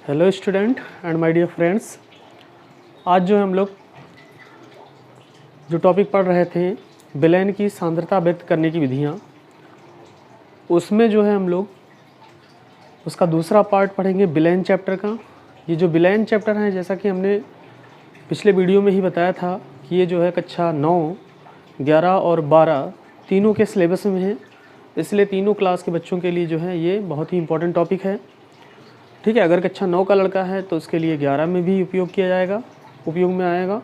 Hello student and my dear friends. आज जो हम लोग जो टॉपिक पढ़ रहे थे विलयन की सांद्रता व्यक्त करने की विधियाँ, उसमें जो है हम लोग उसका दूसरा पार्ट पढ़ेंगे विलयन चैप्टर का। ये जो विलयन चैप्टर है, जैसा कि हमने पिछले वीडियो में ही बताया था कि ये जो है कक्षा 9, 11 और 12 तीनों के सिलेबस में है, इसलिए तीनों क्लास के बच्चों के लिए जो है ये बहुत ही इम्पोर्टेंट टॉपिक है। ठीक है, अगर कक्षा 9 का लड़का है तो उसके लिए 11 में भी उपयोग में आएगा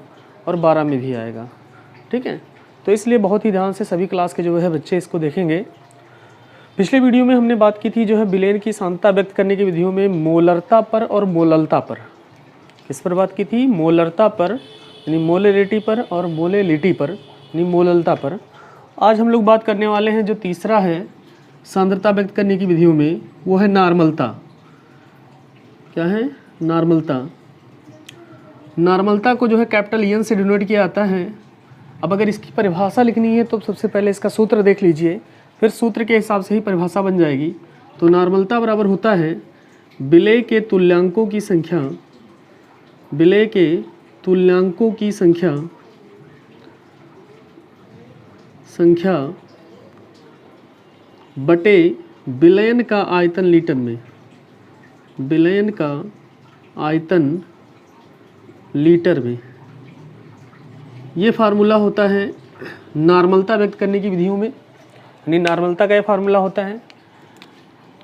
और 12 में भी आएगा। ठीक है, तो इसलिए बहुत ही ध्यान से सभी क्लास के जो है बच्चे इसको देखेंगे। पिछले वीडियो में हमने बात की थी जो है विलयन की सांद्रता व्यक्त करने की विधियों में मोलरता पर और मोललता पर। किस पर बात की थी? मोलरता पर यानी मोलरिटी पर और मोलेलिटी पर यानी मोललता पर। आज हम लोग बात करने वाले हैं जो तीसरा है सांद्रता व्यक्त करने की विधियों में, वो है नॉर्मलता। क्या है? नॉर्मलता। नॉर्मलता को जो है कैपिटल एन से डिनोट किया जाता है। अब अगर इसकी परिभाषा लिखनी है तो सबसे पहले इसका सूत्र देख लीजिए, फिर सूत्र के हिसाब से ही परिभाषा बन जाएगी। तो नॉर्मलता बराबर होता है विलय के तुल्यांकों की संख्या, विलय के तुल्यांकों की संख्या बटे विलयन का आयतन लीटर में, विलयन का आयतन लीटर में। ये फार्मूला होता है नॉर्मलता व्यक्त करने की विधियों में, यानी नॉर्मलता का ये फार्मूला होता है।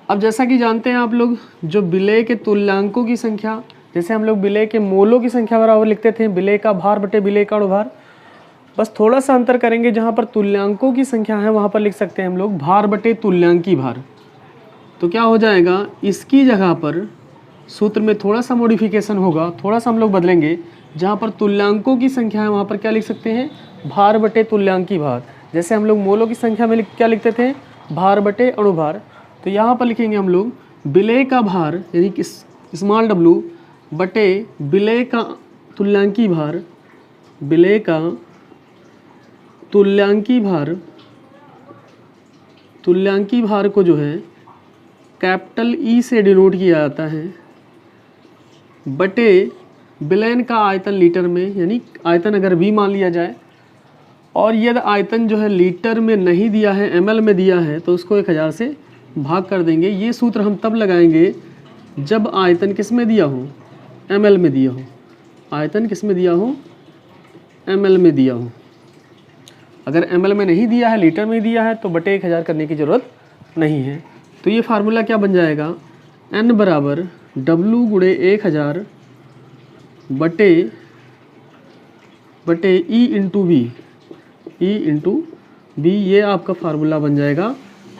अब जैसा कि जानते हैं आप लोग, जो विलय के तुल्यांकों की संख्या, जैसे हम लोग विलय के मोलों की संख्या बराबर लिखते थे विलय का भार बटे विलय का अणुभार, बस थोड़ा सा अंतर करेंगे। जहाँ पर तुल्यांकों की संख्या है वहाँ पर लिख सकते हैं हम लोग भार बटे तुल्यांकी भार। तो क्या हो जाएगा, इसकी जगह पर सूत्र में थोड़ा सा मॉडिफिकेशन होगा, थोड़ा सा हम लोग बदलेंगे। जहाँ पर तुल्यांकों की संख्या है वहाँ पर क्या लिख सकते हैं? भार बटे तुल्यांकी भार। जैसे हम लोग मोलों की संख्या में क्या लिखते थे? भार बटे अणुभार। तो यहाँ पर लिखेंगे हम लोग विलय का भार यानी कि स्मॉल w बटे विलय का तुल्यांकी भार, विलय का तुल्यांकी भार को जो है कैपिटल ई से डिनोट किया जाता है बटे विलयन का आयतन लीटर में, यानी आयतन अगर V मान लिया जाए और यदि आयतन जो है लीटर में नहीं दिया है ml में दिया है तो उसको 1000 से भाग कर देंगे। ये सूत्र हम तब लगाएंगे जब आयतन किस में दिया हो? ml में दिया हो। आयतन किस में दिया हो? ml में दिया हो। अगर ml में नहीं दिया है, लीटर में दिया है, तो बटे 1000 करने की ज़रूरत नहीं है। तो ये फार्मूला क्या बन जाएगा? n बराबर W गुणे 1000 बटे E इंटू बी। ये आपका फार्मूला बन जाएगा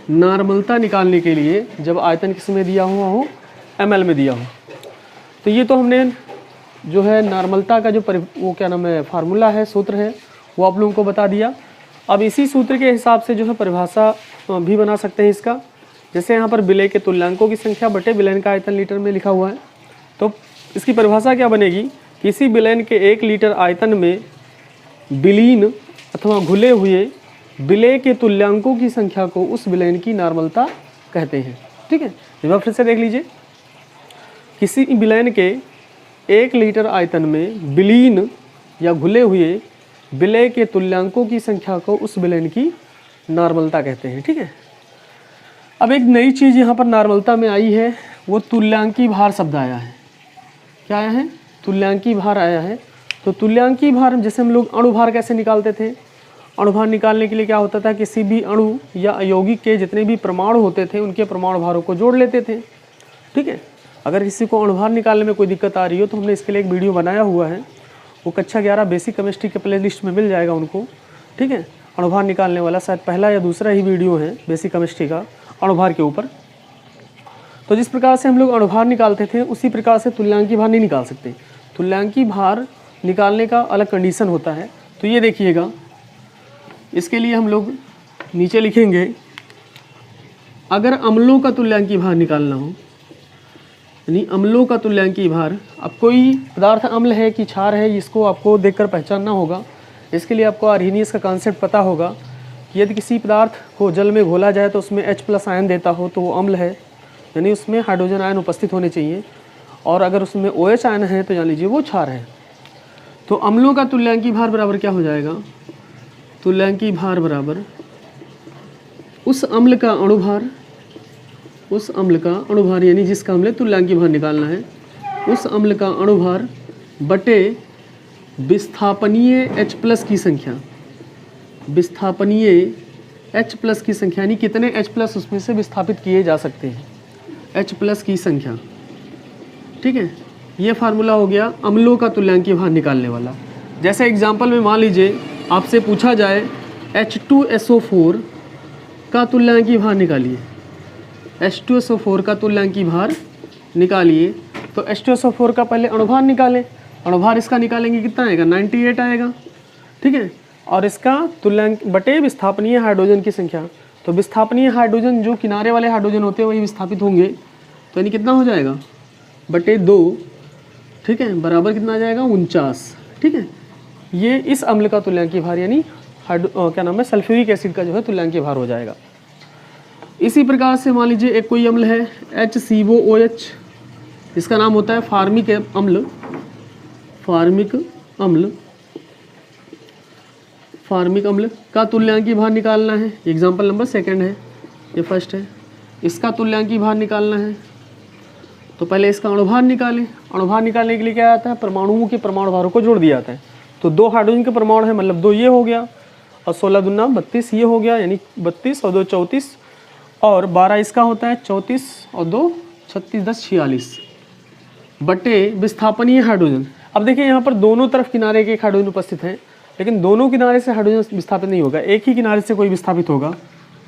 नॉर्मलता निकालने के लिए जब आयतन किस में दिया हुआ हो? ml में दिया हो। तो ये तो हमने जो है नॉर्मलता का जो वो क्या नाम है फार्मूला है, सूत्र है, वो आप लोगों को बता दिया। अब इसी सूत्र के हिसाब से जो है परिभाषा भी बना सकते हैं इसका। जैसे यहाँ पर विलय के तुल्यांकों की संख्या बटे विलयन का आयतन लीटर में लिखा हुआ है, तो इसकी परिभाषा क्या बनेगी? किसी विलयन के 1 लीटर आयतन में विलीन अथवा घुले हुए विलय के तुल्यांकों की संख्या को उस विलयन की नॉर्मलता कहते हैं। ठीक है, एक बार फिर से देख लीजिए। किसी विलयन के 1 लीटर आयतन में विलीन या घुले हुए विलय के तुल्यांकों की संख्या को उस विलयन की नॉर्मलता कहते हैं। ठीक है, अब एक नई चीज़ यहाँ पर नॉर्मलता में आई है, वो तुल्यांकी भार शब्द आया है। क्या आया है? तुल्यांकी भार आया है। तो तुल्यांकी भार, जैसे हम लोग अणुभार कैसे निकालते थे? अणुभार निकालने के लिए क्या होता था? किसी भी अणु या यौगिक के जितने भी परमाणु होते थे उनके परमाणु भारों को जोड़ लेते थे। ठीक है, अगर किसी को अणुभार निकालने में कोई दिक्कत आ रही हो तो हमने इसके लिए एक वीडियो बनाया हुआ है, वो कक्षा 11 बेसिक केमिस्ट्री के प्ले लिस्ट में मिल जाएगा उनको। ठीक है, अणुभार निकालने वाला शायद पहला या दूसरा ही वीडियो है बेसिक केमिस्ट्री का अणुभार के ऊपर। तो जिस प्रकार से हम लोग अणुभार निकालते थे उसी प्रकार से तुल्यांकी भार नहीं निकाल सकते। तुल्यांकी भार निकालने का अलग कंडीशन होता है। तो ये देखिएगा, इसके लिए हम लोग नीचे लिखेंगे, अगर अम्लों का तुल्यांकी भार निकालना हो, यानी अम्लों का तुल्यांकी भार, अब कोई पदार्थ अम्ल है कि क्षार है इसको आपको देखकर पहचानना होगा। इसके लिए आपको आर्हेनियस का कॉन्सेप्ट पता होगा कि यदि किसी पदार्थ को जल में घोला जाए तो उसमें H+ आयन देता हो तो वो अम्ल है, यानी उसमें हाइड्रोजन आयन उपस्थित होने चाहिए। और अगर उसमें OH आयन है तो जान लीजिए वो क्षार है। तो अम्लों का तुल्यांकी भार बराबर क्या हो जाएगा, तुल्यांकी भार बराबर उस अम्ल का अणुभार, उस अम्ल का अणुभार यानी जिसका हमने तुल्यांकी भार निकालना है, उस अम्ल का अणुभार बटे विस्थापनीय H+ की संख्या, विस्थापनीय H+ की संख्या यानी कितने H+ उसमें से विस्थापित किए जा सकते हैं, H+ की संख्या। ठीक है, ये फार्मूला हो गया अम्लों का तुल्यांकी भार निकालने वाला। जैसे एग्जांपल में मान लीजिए आपसे पूछा जाए H2SO4 का तुल्यांकी भार निकालिए, H2SO4 का तुल्यांकी भार निकालिए। तो H2SO4 का पहले अणुभार निकालें, अणुभार इसका निकालेंगे कितना आएगा, 98 आएगा। ठीक है, और इसका तुल्यांक बटे विस्थापनीय हाइड्रोजन की संख्या। तो विस्थापनीय हाइड्रोजन जो किनारे वाले हाइड्रोजन होते हैं वही विस्थापित होंगे, तो यानी कितना हो जाएगा, बटे 2। ठीक है, बराबर कितना आ जाएगा, 49। ठीक है, ये इस अम्ल का तुल्यांकी भार यानी क्या नाम है, सल्फ्यूरिक एसिड का जो है तुल्यांकी भार हो जाएगा। इसी प्रकार से मान लीजिए एक कोई अम्ल है HCOOH, इसका नाम होता है फार्मिक अम्ल, फार्मिक अम्ल, फार्मिक अम्ल का तुल्यांकी भार निकालना है। एग्जाम्पल नंबर 2 है, ये फर्स्ट है। इसका तुल्यांकी भार निकालना है तो पहले इसका अणुभार निकालें। अणुभार निकालने के लिए क्या आता है, परमाणुओं के परमाणु भारों को जोड़ दिया जाता है। तो 2 हाइड्रोजन के परमाणु है, मतलब 2 ये हो गया और 16 दूना 32 ये हो गया, यानी 32 और 2 34 और 12 इसका होता है 34 और 2 36 10 46 बटे विस्थापनीय हाइड्रोजन। अब देखिए यहाँ पर दोनों तरफ किनारे के एक हाइड्रोजन उपस्थित हैं, लेकिन दोनों किनारे से हाइड्रोजन विस्थापित नहीं होगा, एक ही किनारे से कोई विस्थापित होगा।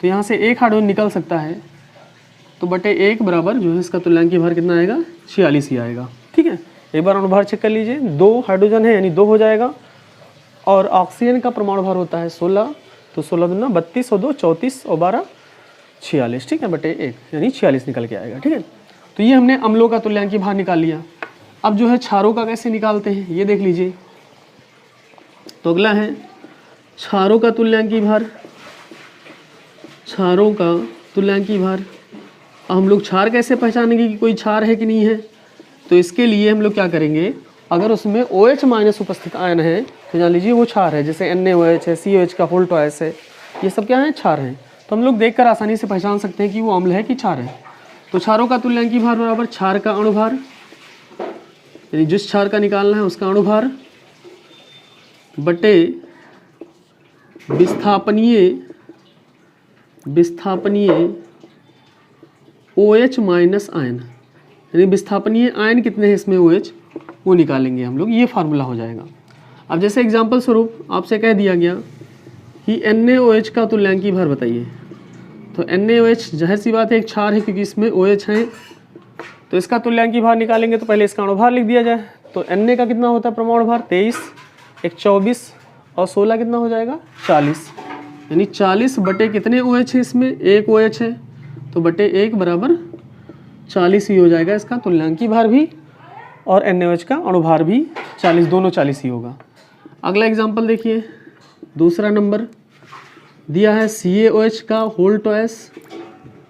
तो यहाँ से एक हाइड्रोजन निकल सकता है, तो बटे 1 बराबर जो है इसका तुल्यांकी भार कितना आएगा, 46 ही आएगा। ठीक है, एक बार अणुभार चेक कर लीजिए, 2 हाइड्रोजन है यानी 2 हो जाएगा, और ऑक्सीजन का परमाणु भार होता है 16, तो 16 दूना 32 और 2 34 और 12 46। ठीक है, बटे 1 यानी 46 निकल के आएगा। ठीक है, तो ये हमने अम्लों का तुल्यांकी भार निकाल लिया। अब जो है क्षारों का कैसे निकालते हैं ये देख लीजिए। तो अगला है क्षारों का तुल्यांकी भार, क्षारों का तुल्यांकी भार। अब हम लोग क्षार कैसे पहचानेंगे कि कोई क्षार है कि नहीं है, तो इसके लिए हम लोग क्या करेंगे, अगर उसमें OH- उपस्थित आयन है तो जान लीजिए वो क्षार है। जैसे NaOH है, COH का होल टॉयस है, ये सब क्या है, क्षार हैं। तो हम लोग देखकर आसानी से पहचान सकते हैं कि वो अम्ल है कि क्षार है। तो क्षारों का तुल्यांकी भार बराबर क्षार का अणुभार, यानी जिस क्षार का निकालना है उसका अणुभार बटे विस्थापनीय OH- आयन, यानी विस्थापनीय आयन कितने हैं इसमें OH, वो निकालेंगे हम लोग, ये फार्मूला हो जाएगा। अब जैसे एग्जांपल स्वरूप आपसे कह दिया गया कि NaOH का तुल्यांकी भार बताइए, तो NaOH जाहिर सी बात है एक क्षार है क्योंकि इसमें OH है, तो इसका तुल्यांकी भार निकालेंगे तो पहले इसका अणुभार लिख दिया जाए। तो Na का कितना होता है परमाणु भार, 23, एक 24 और 16 कितना हो जाएगा, 40, यानी 40 बटे कितने OH है इसमें, एक OH है, तो बटे 1 बराबर 40 ही हो जाएगा इसका तुल्यांकी भार भी, और NaOH का अणुभार भी 40, दोनों 40 ही होगा। अगला एग्जांपल देखिए, दूसरा नंबर दिया है CaOH का होल टॉयस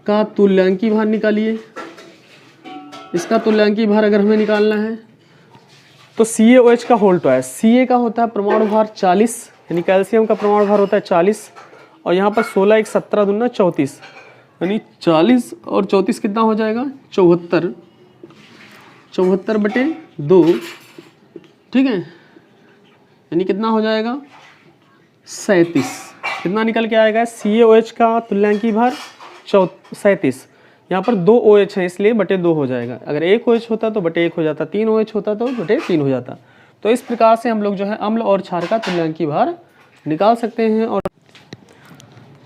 का तुल्यांकी भार निकालिए। इसका तुल्यांकी भार अगर हमें निकालना है तो CaOH का होल टॉयस, Ca का होता है परमाणु भार 40, यानी कैल्शियम का परमाणु भार होता है 40, और यहाँ पर 16 एक 17 दूना 34, यानी 40 और 34 कितना हो जाएगा, 74, 74 बटे 2। ठीक है, यानी कितना हो जाएगा, 37। कितना निकल के आएगा, CaOH का तुल्यांकी भार 37, यहाँ पर 2 OH हैं इसलिए बटे 2 हो जाएगा। अगर 1 OH होता तो बटे 1 हो जाता, 3 OH होता तो बटे 3 हो जाता। तो इस प्रकार से हम लोग जो है अम्ल और क्षार का तुल्यांकी भार निकाल सकते हैं। और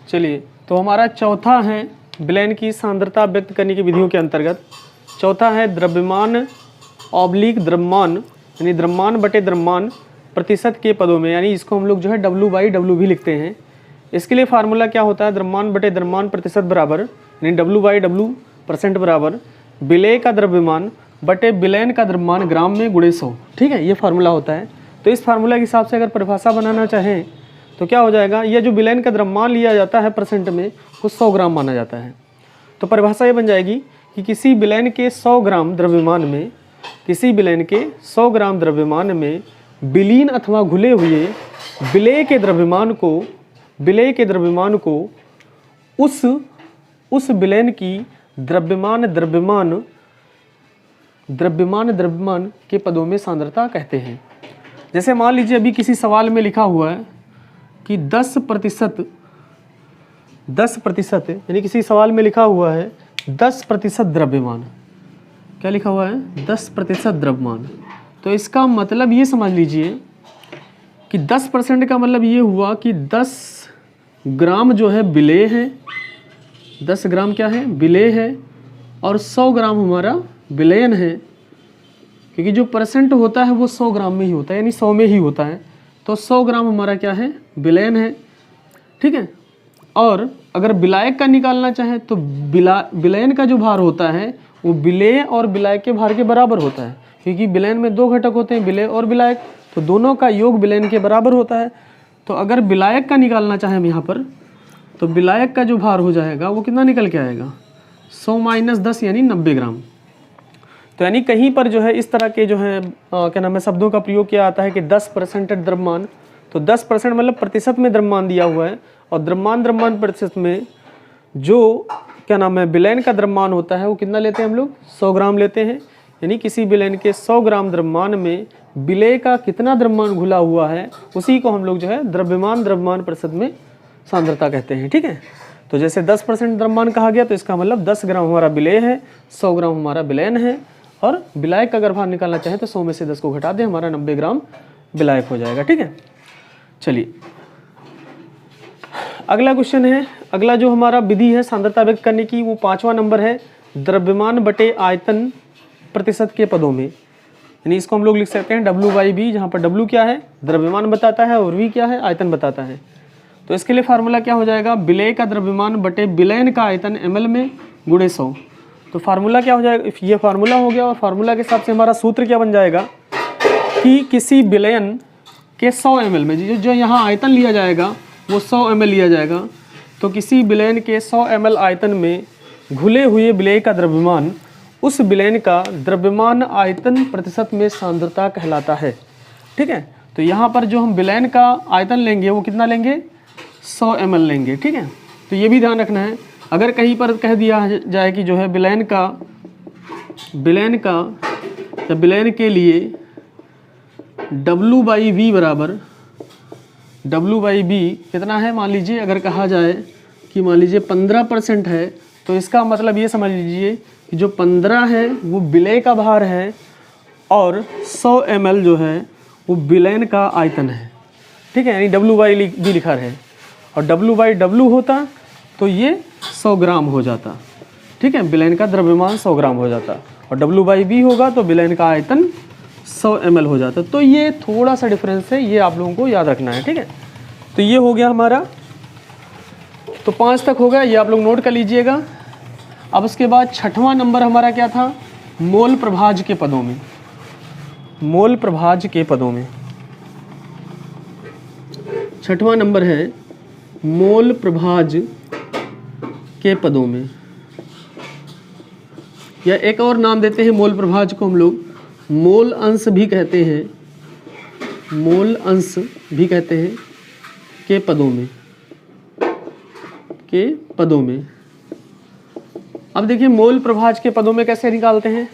चलिए, तो हमारा चौथा है विलयन की सांद्रता व्यक्त करने की विधियों के अंतर्गत, चौथा है द्रव्यमान ऑब्लिक द्रव्यमान, यानी द्रव्यमान बटे द्रव्यमान प्रतिशत के पदों में, यानी इसको हम लोग जो है W/W भी लिखते हैं। इसके लिए फार्मूला क्या होता है, द्रव्यमान बटे द्रव्यमान प्रतिशत बराबर, यानी W/W% बराबर विलेय का द्रव्यमान बटे विलयन का द्रव्यमान ग्राम में गुणे 100। ठीक है, ये फार्मूला होता है। तो इस फार्मूला के हिसाब से अगर परिभाषा बनाना चाहें तो क्या हो जाएगा, यह जो विलयन का द्रव्यमान लिया जाता है परसेंट में, वो 100 ग्राम माना जाता है। तो परिभाषा ये बन जाएगी कि किसी विलयन के 100 ग्राम द्रव्यमान में किसी विलयन के 100 ग्राम द्रव्यमान में विलीन अथवा घुले हुए विलेय के द्रव्यमान को उस विलयन की द्रव्यमान के पदों में सांद्रता कहते हैं। जैसे मान लीजिए अभी किसी सवाल में लिखा हुआ है कि 10% यानी किसी सवाल में लिखा हुआ है 10% द्रव्यमान। क्या लिखा हुआ है? 10% द्रव्यमान। तो इसका मतलब ये समझ लीजिए कि 10% का मतलब ये हुआ कि 10 ग्राम जो है विलेय है, 10 ग्राम क्या है? विलेय है, और 100 ग्राम हमारा विलयन है, क्योंकि जो परसेंट होता है वो 100 ग्राम में ही होता है, यानी 100 में ही होता है। तो 100 ग्राम हमारा क्या है? विलयन है, ठीक है। और अगर विलायक का निकालना चाहे तो विलयन का जो भार होता है वो विलेय और विलायक के भार के बराबर होता है, क्योंकि विलयन में 2 घटक होते हैं, विलेय और विलायक, तो दोनों का योग विलयन के बराबर होता है। तो अगर विलायक का निकालना चाहें हम यहाँ पर, तो विलायक का जो भार हो जाएगा वो कितना निकल के आएगा? 100 - 10 यानी 90 ग्राम। तो यानी कहीं पर जो है इस तरह के जो है क्या नाम है शब्दों का प्रयोग किया आता है कि 10% द्रव्यमान। तो 10% मतलब प्रतिशत में द्रव्यमान दिया हुआ है, और द्रव्यमान प्रतिशत में जो क्या नाम है विलयन का द्रव्यमान होता है वो कितना लेते हैं हम लोग? 100 ग्राम लेते हैं। यानी किसी विलयन के 100 ग्राम द्रव्यमान में विलेय का कितना द्रव्यमान घुला हुआ है उसी को हम लोग जो है द्रव्यमान प्रतिशत में सांद्रता कहते हैं, ठीक है। तो जैसे 10% द्रव्यमान कहा गया तो इसका मतलब 10 ग्राम हमारा विलेय है, 100 ग्राम हमारा विलयन है, और विलायक का अगर भार निकालना चाहें तो 100 में से 10 को घटा दें, हमारा 90 ग्राम विलायक हो जाएगा, ठीक है। चलिए अगला क्वेश्चन है, अगला जो हमारा विधि है सांद्रता व्यक्त करने की वो 5वां नंबर है, द्रव्यमान बटे आयतन प्रतिशत के पदों में। यानी इसको हम लोग लिख सकते हैं W/V, जहाँ पर W क्या है? द्रव्यमान बताता है, और V क्या है? आयतन बताता है। तो इसके लिए फार्मूला क्या हो जाएगा? विलेय का द्रव्यमान बटे विलयन का आयतन ml में गुणे 100। तो फार्मूला क्या हो जाएगा? ये फार्मूला हो गया, और फार्मूला के हिसाब से हमारा सूत्र क्या बन जाएगा कि किसी विलयन के 100 ml में जो यहाँ आयतन लिया जाएगा वो 100 ml लिया जाएगा। तो किसी विलयन के 100 ml आयतन में घुले हुए विलेय का द्रव्यमान उस विलयन का द्रव्यमान आयतन प्रतिशत में सांद्रता कहलाता है, ठीक है। तो यहाँ पर जो हम विलयन का आयतन लेंगे वो कितना लेंगे? 100 ml लेंगे, ठीक है। तो ये भी ध्यान रखना है, अगर कहीं पर कह दिया जाए कि जो है विलयन के लिए W/V बराबर W/V कितना है? मान लीजिए अगर कहा जाए कि मान लीजिए 15% है, तो इसका मतलब ये समझ लीजिए कि जो 15 है वो विलेय का भार है, और 100 ml जो है वो विलयन का आयतन है, ठीक है। यानी W/V लिखा रहे, और W/W होता तो ये 100 ग्राम हो जाता, ठीक है। विलयन का द्रव्यमान 100 ग्राम हो जाता, और W/V होगा तो विलयन का आयतन 100 ml हो जाता। तो ये थोड़ा सा डिफरेंस है, ये आप लोगों को याद रखना है, ठीक है। तो ये हो गया हमारा, तो 5 तक हो गया, ये आप लोग नोट कर लीजिएगा। अब उसके बाद 6वां नंबर हमारा क्या था? मोल प्रभाज्य के पदों में। मोल प्रभाज्य के पदों में 6वां नंबर है मोल प्रभाज्य के पदों में, या एक और नाम देते हैं मोल प्रभाज्य को हम लोग मोल अंश भी कहते हैं, मोल अंश भी कहते हैं, के पदों में। अब देखिए मोल प्रभाज्य के पदों में कैसे निकालते हैं।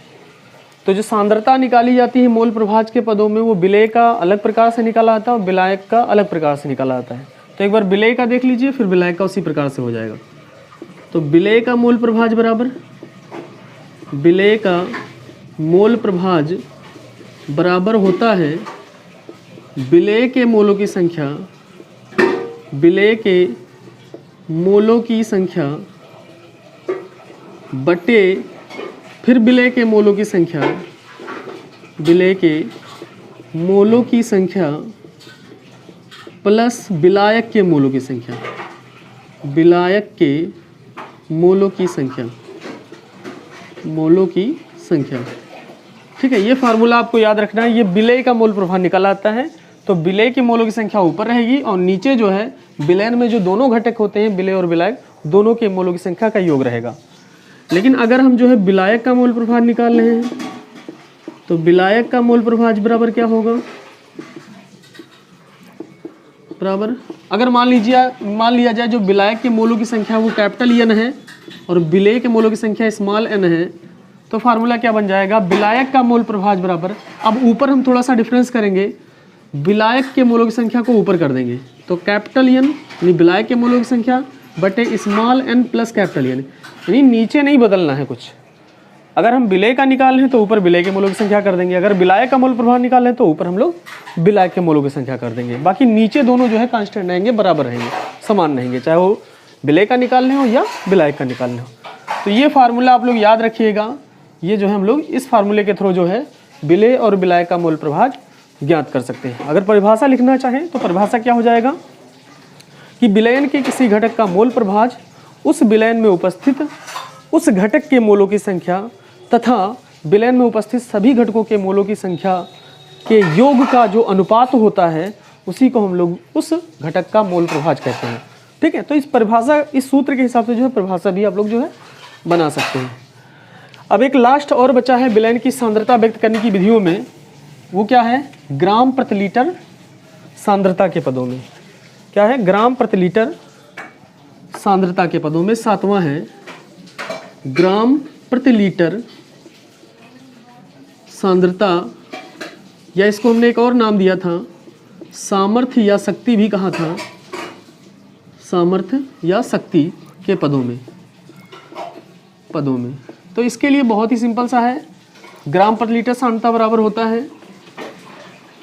तो जो सांद्रता निकाली जाती है मोल प्रभाज्य के पदों में वो विलेय का अलग प्रकार से निकाला आता है, और विलायक का अलग प्रकार से निकाला आता है। तो एक बार विलेय का देख लीजिए, फिर विलायक का उसी प्रकार से हो जाएगा। तो विलेय का मोल प्रभाज्य बराबर, विलेय का मोल प्रभाज्य बराबर होता है विलेय के मोलों की संख्या, विलेय के मोलों की संख्या बटे फिर विलेय के मोलों की संख्या, विलेय के मोलों की संख्या प्लस विलायक के मोलों की संख्या, विलायक के मोलों की संख्या, मोलों की संख्या, ठीक है। ये फार्मूला आपको याद रखना है। ये विलेय का मोल प्रभाव निकल आता है, तो विलेय के मोलों की संख्या ऊपर रहेगी, और नीचे जो है विलयन में जो दोनों घटक होते हैं विलेय और विलायक, दोनों के मोलों की संख्या का योग रहेगा। लेकिन अगर हम जो है विलायक का मोल प्रभाव निकाल रहे हैं, तो विलायक का मोल प्रभाज बराबर क्या होगा, बराबर अगर मान लिया जाए जो विलायक के मोलों की संख्या वो कैपिटल एन है और विलेय के मोलों की संख्या स्मॉल एन है, तो फार्मूला क्या बन जाएगा, विलायक का मोल प्रभाज बराबर, अब ऊपर हम थोड़ा सा डिफरेंस करेंगे, विलायक के मोलों की संख्या को ऊपर कर देंगे, तो कैपिटल एन यानी विलायक के मोलों की संख्या बटे small N plus capital N, यानी नीचे नहीं बदलना है कुछ। अगर हम विलेय का निकाल लें तो ऊपर विलेय के मोलों की संख्या कर देंगे, अगर विलायक का मोल प्रभाव निकाल लें तो ऊपर हम लोग विलायक के मोलों की संख्या कर देंगे। बाकी नीचे दोनों जो है कांस्टेंट रहेंगे, बराबर रहेंगे, समान रहेंगे, चाहे वो विलेय का निकालने हो या विलायक का निकालने हो। तो ये फार्मूला आप लोग याद रखिएगा, ये जो है हम लोग इस फार्मूले के थ्रू जो है विलेय और विलायक का मोल प्रभाव ज्ञात कर सकते हैं। अगर परिभाषा लिखना चाहें तो परिभाषा क्या हो जाएगा कि विलयन के किसी घटक का मोल प्रभाज उस विलयन में उपस्थित उस घटक के मोलों की संख्या तथा विलयन में उपस्थित सभी घटकों के मोलों की संख्या के योग का जो अनुपात होता है उसी को हम लोग उस घटक का मोल प्रभाज कहते हैं। ठीक है, तो इस परिभाषा, इस सूत्र के हिसाब से जो है परिभाषा भी आप लोग जो है बना सकते हैं। अब एक लास्ट और बचा है विलयन की सांद्रता व्यक्त करने की विधियों में, वो क्या है, ग्राम प्रति लीटर सांद्रता के पदों में। क्या है, ग्राम प्रति लीटर सांद्रता के पदों में। सातवां है ग्राम प्रति लीटर सांद्रता, या इसको हमने एक और नाम दिया था सामर्थ्य या शक्ति भी कहा था, सामर्थ्य या शक्ति के पदों में। तो इसके लिए बहुत ही सिंपल सा है, ग्राम प्रति लीटर सांद्रता बराबर होता है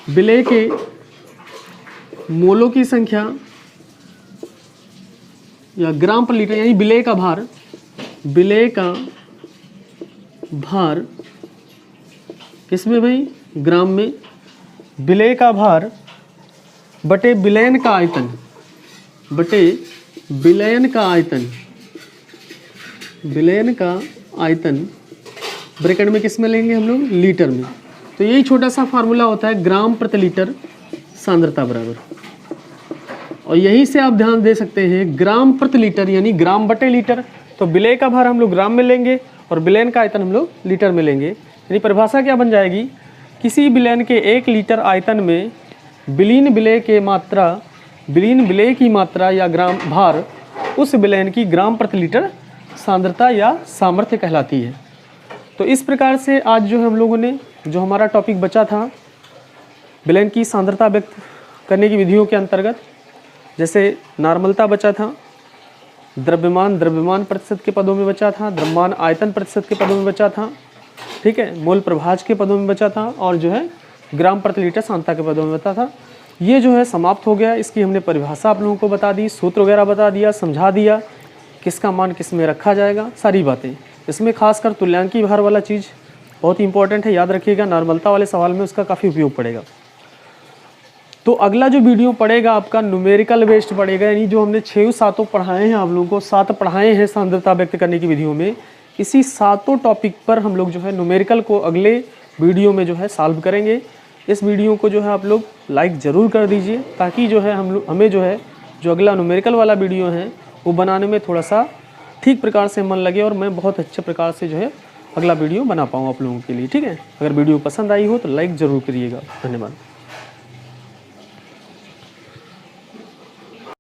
विलेय के मोलों की संख्या या ग्राम प्रति लीटर यानी विलेय का भार, विलेय का भार किसमें भाई, ग्राम में, विलेय का भार बटे विलयन का आयतन, बटे विलयन का आयतन, विलयन का आयतन ब्रैकेट में किस में लेंगे हम लोग, लीटर में। तो यही छोटा सा फार्मूला होता है ग्राम प्रति लीटर सांद्रता बराबर, और यहीं से आप ध्यान दे सकते हैं ग्राम प्रति लीटर यानी ग्राम बटे लीटर। तो विलेय का भार हम लोग ग्राम में लेंगे और विलयन का आयतन हम लोग लीटर में लेंगे। यानी परिभाषा क्या बन जाएगी, किसी विलयन के 1 लीटर आयतन में विलीन विलेय की मात्रा या ग्राम भार उस विलयन की ग्राम प्रति लीटर सांद्रता या सामर्थ्य कहलाती है। तो इस प्रकार से आज जो हम लोगों ने जो हमारा टॉपिक बचा था विलयन की सांद्रता व्यक्त करने की विधियों के अंतर्गत, जैसे नॉर्मलता बचा था, द्रव्यमान प्रतिशत के पदों में बचा था, द्रव्यमान आयतन प्रतिशत के पदों में बचा था, ठीक है, मोल प्रभाज के पदों में बचा था, और जो है ग्राम प्रति लीटर सांद्रता के पदों में बचा था। ये जो है समाप्त हो गया। इसकी हमने परिभाषा आप लोगों को बता दी, सूत्र वगैरह बता दिया, समझा दिया, किसका मान किस में रखा जाएगा, सारी बातें। इसमें खासकर तुल्यांकी भार वाला चीज़ बहुत ही इंपॉर्टेंट है, याद रखिएगा, नॉर्मलता वाले सवाल में उसका काफ़ी उपयोग पड़ेगा। तो अगला जो वीडियो पड़ेगा आपका न्यूमेरिकल बेस्ड पड़ेगा, यानी जो हमने 6-7 पढ़ाए हैं आप लोगों को, 7 पढ़ाए हैं सांद्रता व्यक्त करने की विधियों में, इसी 7 टॉपिक पर हम लोग जो है न्यूमेरिकल को अगले वीडियो में जो है सॉल्व करेंगे। इस वीडियो को जो है आप लोग लाइक ज़रूर कर दीजिए, ताकि जो है हमें जो है जो अगला न्यूमेरिकल वाला वीडियो है वो बनाने में थोड़ा सा ठीक प्रकार से मन लगे और मैं बहुत अच्छे प्रकार से जो है अगला वीडियो बना पाऊँ आप लोगों के लिए। ठीक है, अगर वीडियो पसंद आई हो तो लाइक ज़रूर करिएगा। धन्यवाद।